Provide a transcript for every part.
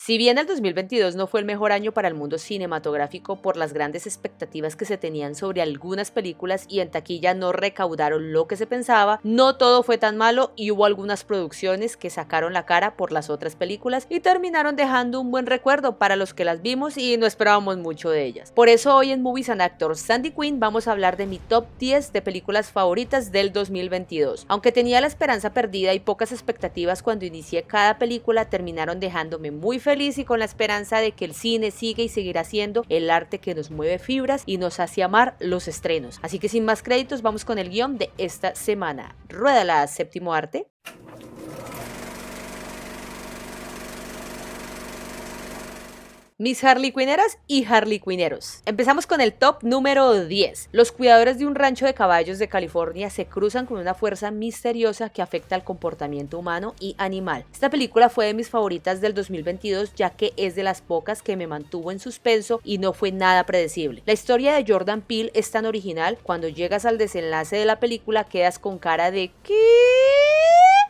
Si bien el 2022 no fue el mejor año para el mundo cinematográfico por las grandes expectativas que se tenían sobre algunas películas y en taquilla no recaudaron lo que se pensaba, no todo fue tan malo y hubo algunas producciones que sacaron la cara por las otras películas y terminaron dejando un buen recuerdo para los que las vimos y no esperábamos mucho de ellas. Por eso hoy en Movies and Actors Sandy Quinn vamos a hablar de mi top 10 de películas favoritas del 2022. Aunque tenía la esperanza perdida y pocas expectativas cuando inicié cada película, terminaron dejándome muy feliz y con la esperanza de que el cine sigue y seguirá siendo el arte que nos mueve fibras y nos hace amar los estrenos. Así que sin más créditos, vamos con el guión de esta semana. Ruédala, séptimo arte. Mis Harley Quinneras y Harley Quinneros. Empezamos con el top número 10. Los cuidadores de un rancho de caballos de California se cruzan con una fuerza misteriosa que afecta al comportamiento humano y animal. Esta película fue de mis favoritas del 2022 ya que es de las pocas que me mantuvo en suspenso y no fue nada predecible. La historia de Jordan Peele es tan original, cuando llegas al desenlace de la película quedas con cara de ¿qué?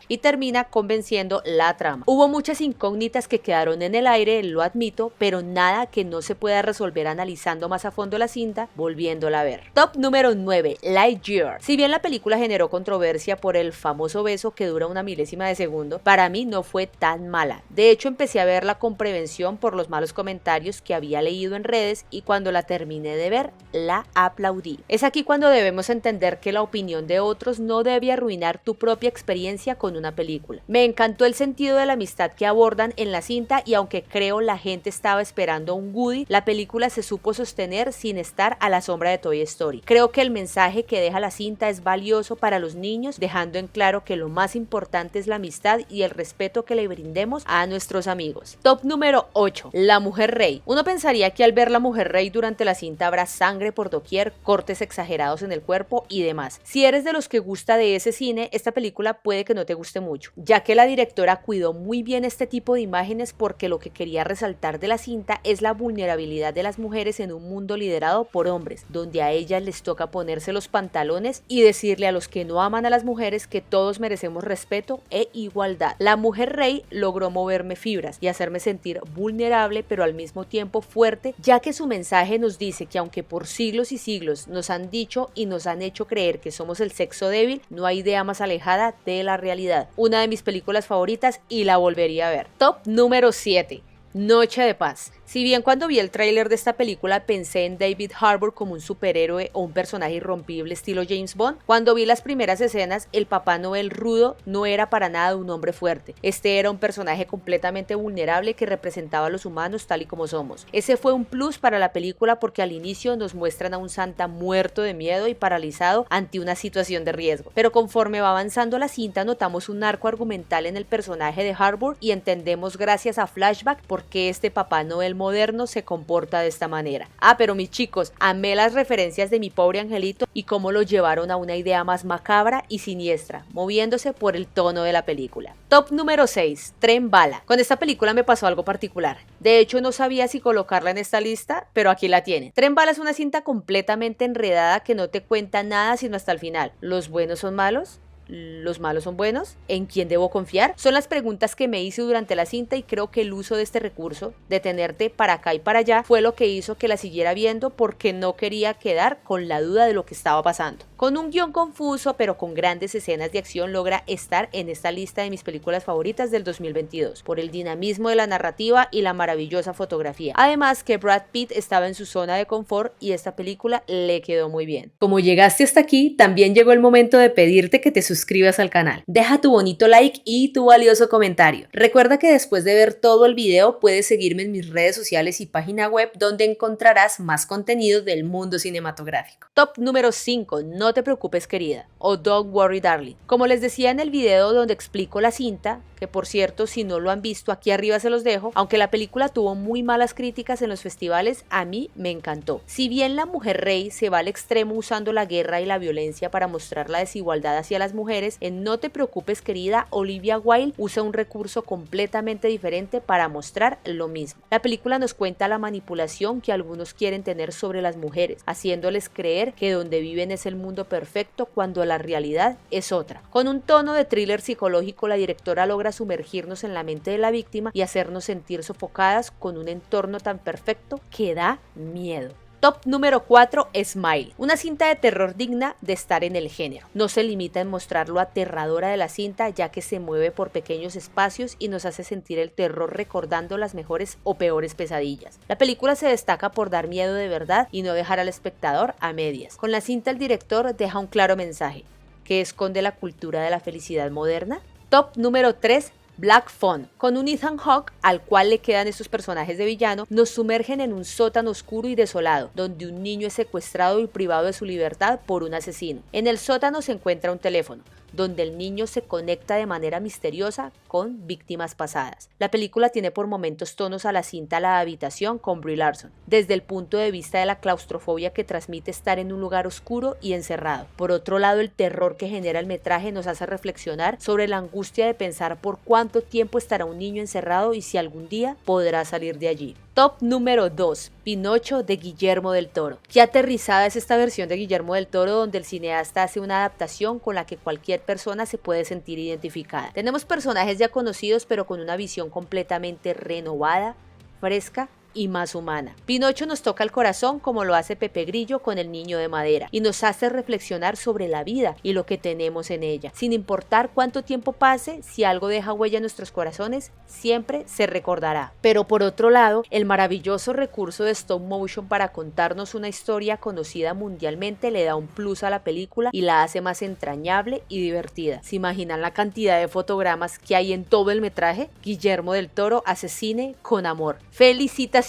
Y termina convenciendo la trama. Hubo muchas incógnitas que quedaron en el aire, lo admito, pero nada que no se pueda resolver analizando más a fondo la cinta, volviéndola a ver. Top número 9, Lightyear. Si bien la película generó controversia por el famoso beso que dura una milésima de segundo, para mí no fue tan mala. De hecho, empecé a verla con prevención por los malos comentarios que había leído en redes y cuando la terminé de ver, la aplaudí. Es aquí cuando debemos entender que la opinión de otros no debe arruinar tu propia experiencia con una película. Me encantó el sentido de la amistad que abordan en la cinta y aunque creo la gente estaba esperando un Woody, la película se supo sostener sin estar a la sombra de Toy Story. Creo que el mensaje que deja la cinta es valioso para los niños, dejando en claro que lo más importante es la amistad y el respeto que le brindemos a nuestros amigos. Top número 8, La Mujer Rey. Uno pensaría que al ver La Mujer Rey durante la cinta habrá sangre por doquier, cortes exagerados en el cuerpo y demás. Si eres de los que gusta de ese cine, esta película puede que no te guste mucho, ya que la directora cuidó muy bien este tipo de imágenes porque lo que quería resaltar de la cinta es la vulnerabilidad de las mujeres en un mundo liderado por hombres, donde a ellas les toca ponerse los pantalones y decirle a los que no aman a las mujeres que todos merecemos respeto e igualdad. La Mujer Rey logró moverme fibras y hacerme sentir vulnerable pero al mismo tiempo fuerte, ya que su mensaje nos dice que aunque por siglos y siglos nos han dicho y nos han hecho creer que somos el sexo débil, no hay idea más alejada de la realidad. Una de mis películas favoritas y la volvería a ver. Top número 7. Noche de Paz. Si bien cuando vi el tráiler de esta película pensé en David Harbour como un superhéroe o un personaje irrompible estilo James Bond, cuando vi las primeras escenas, el Papá Noel rudo no era para nada un hombre fuerte. Este era un personaje completamente vulnerable que representaba a los humanos tal y como somos. Ese fue un plus para la película porque al inicio nos muestran a un Santa muerto de miedo y paralizado ante una situación de riesgo. Pero conforme va avanzando la cinta notamos un arco argumental en el personaje de Harbour y entendemos gracias a flashback por qué este Papá Noel moderno se comporta de esta manera. Pero mis chicos, amé las referencias de Mi Pobre Angelito y cómo lo llevaron a una idea más macabra y siniestra, moviéndose por el tono de la película. Top número 6, Tren Bala. Con esta película me pasó algo particular. De hecho, no sabía si colocarla en esta lista, pero aquí la tienen. Tren Bala es una cinta completamente enredada que no te cuenta nada sino hasta el final. ¿Los buenos son malos? ¿Los malos son buenos? ¿En quién debo confiar? Son las preguntas que me hice durante la cinta y creo que el uso de este recurso, de tenerte para acá y para allá, fue lo que hizo que la siguiera viendo porque no quería quedar con la duda de lo que estaba pasando. Con un guión confuso pero con grandes escenas de acción logra estar en esta lista de mis películas favoritas del 2022 por el dinamismo de la narrativa y la maravillosa fotografía. Además que Brad Pitt estaba en su zona de confort y esta película le quedó muy bien. Como llegaste hasta aquí, también llegó el momento de pedirte que te suscribas al canal. Deja tu bonito like y tu valioso comentario. Recuerda que después de ver todo el video puedes seguirme en mis redes sociales y página web donde encontrarás más contenido del mundo cinematográfico. Top número 5, No te preocupes querida, o Don't Worry Darling. Como les decía en el video donde explico la cinta, que por cierto si no lo han visto aquí arriba se los dejo, aunque la película tuvo muy malas críticas en los festivales, a mí me encantó. Si bien La Mujer Rey se va al extremo usando la guerra y la violencia para mostrar la desigualdad hacia las mujeres, en No te preocupes querida, Olivia Wilde usa un recurso completamente diferente para mostrar lo mismo. La película nos cuenta la manipulación que algunos quieren tener sobre las mujeres, haciéndoles creer que donde viven es el mundo mundo perfecto cuando la realidad es otra. Con un tono de thriller psicológico, la directora logra sumergirnos en la mente de la víctima y hacernos sentir sofocadas con un entorno tan perfecto que da miedo. Top número 4, Smile, una cinta de terror digna de estar en el género. No se limita en mostrar lo aterradora de la cinta, ya que se mueve por pequeños espacios y nos hace sentir el terror recordando las mejores o peores pesadillas. La película se destaca por dar miedo de verdad y no dejar al espectador a medias. Con la cinta el director deja un claro mensaje, que esconde la cultura de la felicidad moderna. Top número 3, Black Phone. Con un Ethan Hawke al cual le quedan estos personajes de villano, nos sumergen en un sótano oscuro y desolado, donde un niño es secuestrado y privado de su libertad por un asesino. En el sótano se encuentra un teléfono, donde el niño se conecta de manera misteriosa con víctimas pasadas. La película tiene por momentos tonos a la cinta La Habitación con Brie Larson, desde el punto de vista de la claustrofobia que transmite estar en un lugar oscuro y encerrado. Por otro lado, el terror que genera el metraje nos hace reflexionar sobre la angustia de pensar por cuánto tiempo estará un niño encerrado y si algún día podrá salir de allí. Top número 2, Pinocho de Guillermo del Toro. Qué aterrizada es esta versión de Guillermo del Toro, donde el cineasta hace una adaptación con la que cualquier persona se puede sentir identificada. Tenemos personajes ya conocidos, pero con una visión completamente renovada, fresca y más humana. Pinocho nos toca el corazón como lo hace Pepe Grillo con El Niño de Madera y nos hace reflexionar sobre la vida y lo que tenemos en ella. Sin importar cuánto tiempo pase, si algo deja huella en nuestros corazones, siempre se recordará. Pero por otro lado, el maravilloso recurso de stop motion para contarnos una historia conocida mundialmente le da un plus a la película y la hace más entrañable y divertida. ¿Se imaginan la cantidad de fotogramas que hay en todo el metraje? Guillermo del Toro hace cine con amor. ¡Felicitaciones,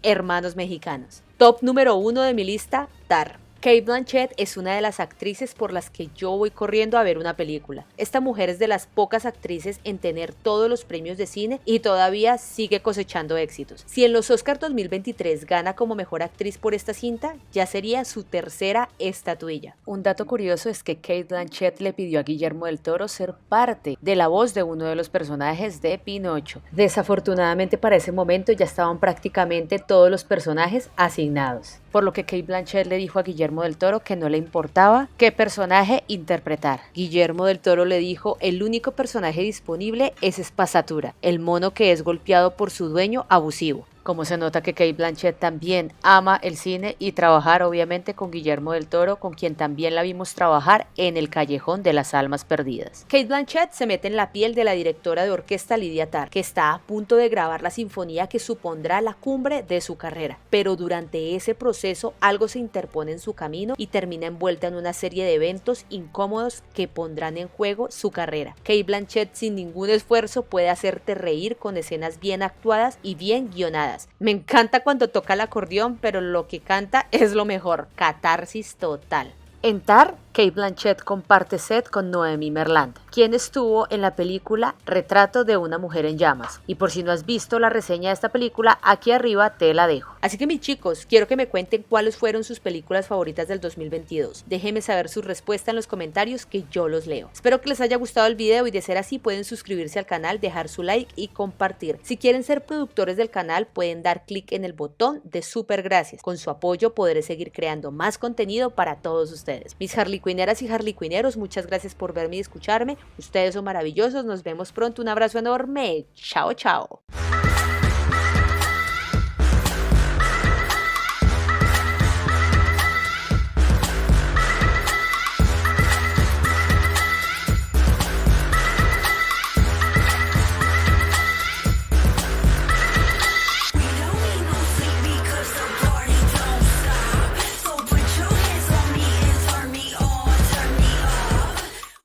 hermanos mexicanos! Top número 1 de mi lista, Tar. Cate Blanchett es una de las actrices por las que yo voy corriendo a ver una película. Esta mujer es de las pocas actrices en tener todos los premios de cine y todavía sigue cosechando éxitos. Si en los Oscars 2023 gana como mejor actriz por esta cinta, ya sería su tercera estatuilla. Un dato curioso es que Cate Blanchett le pidió a Guillermo del Toro ser parte de la voz de uno de los personajes de Pinocho. Desafortunadamente para ese momento ya estaban prácticamente todos los personajes asignados, por lo que Cate Blanchett le dijo a Guillermo del Toro que no le importaba qué personaje interpretar. Guillermo del Toro le dijo: el único personaje disponible es Espasatura, el mono que es golpeado por su dueño abusivo. Como se nota que Cate Blanchett también ama el cine y trabajar obviamente con Guillermo del Toro, con quien también la vimos trabajar en El Callejón de las Almas Perdidas. Cate Blanchett se mete en la piel de la directora de orquesta Lydia Tarr, que está a punto de grabar la sinfonía que supondrá la cumbre de su carrera, pero durante ese proceso algo se interpone en su camino y termina envuelta en una serie de eventos incómodos que pondrán en juego su carrera. Cate Blanchett sin ningún esfuerzo puede hacerte reír con escenas bien actuadas y bien guionadas. Me encanta cuando toca el acordeón, pero lo que canta es lo mejor. Catarsis total. En Tar, Cate Blanchett comparte set con Noémie Merland, quien estuvo en la película Retrato de una mujer en llamas. Y por si no has visto la reseña de esta película, aquí arriba te la dejo. Así que mis chicos, quiero que me cuenten cuáles fueron sus películas favoritas del 2022. Déjenme saber su respuesta en los comentarios que yo los leo. Espero que les haya gustado el video y de ser así pueden suscribirse al canal, dejar su like y compartir. Si quieren ser productores del canal pueden dar clic en el botón de super gracias. Con su apoyo podré seguir creando más contenido para todos ustedes. Mis harlequineras y harlequineros, muchas gracias por verme y escucharme. Ustedes son maravillosos. Nos vemos pronto. Un abrazo enorme. Chao, chao.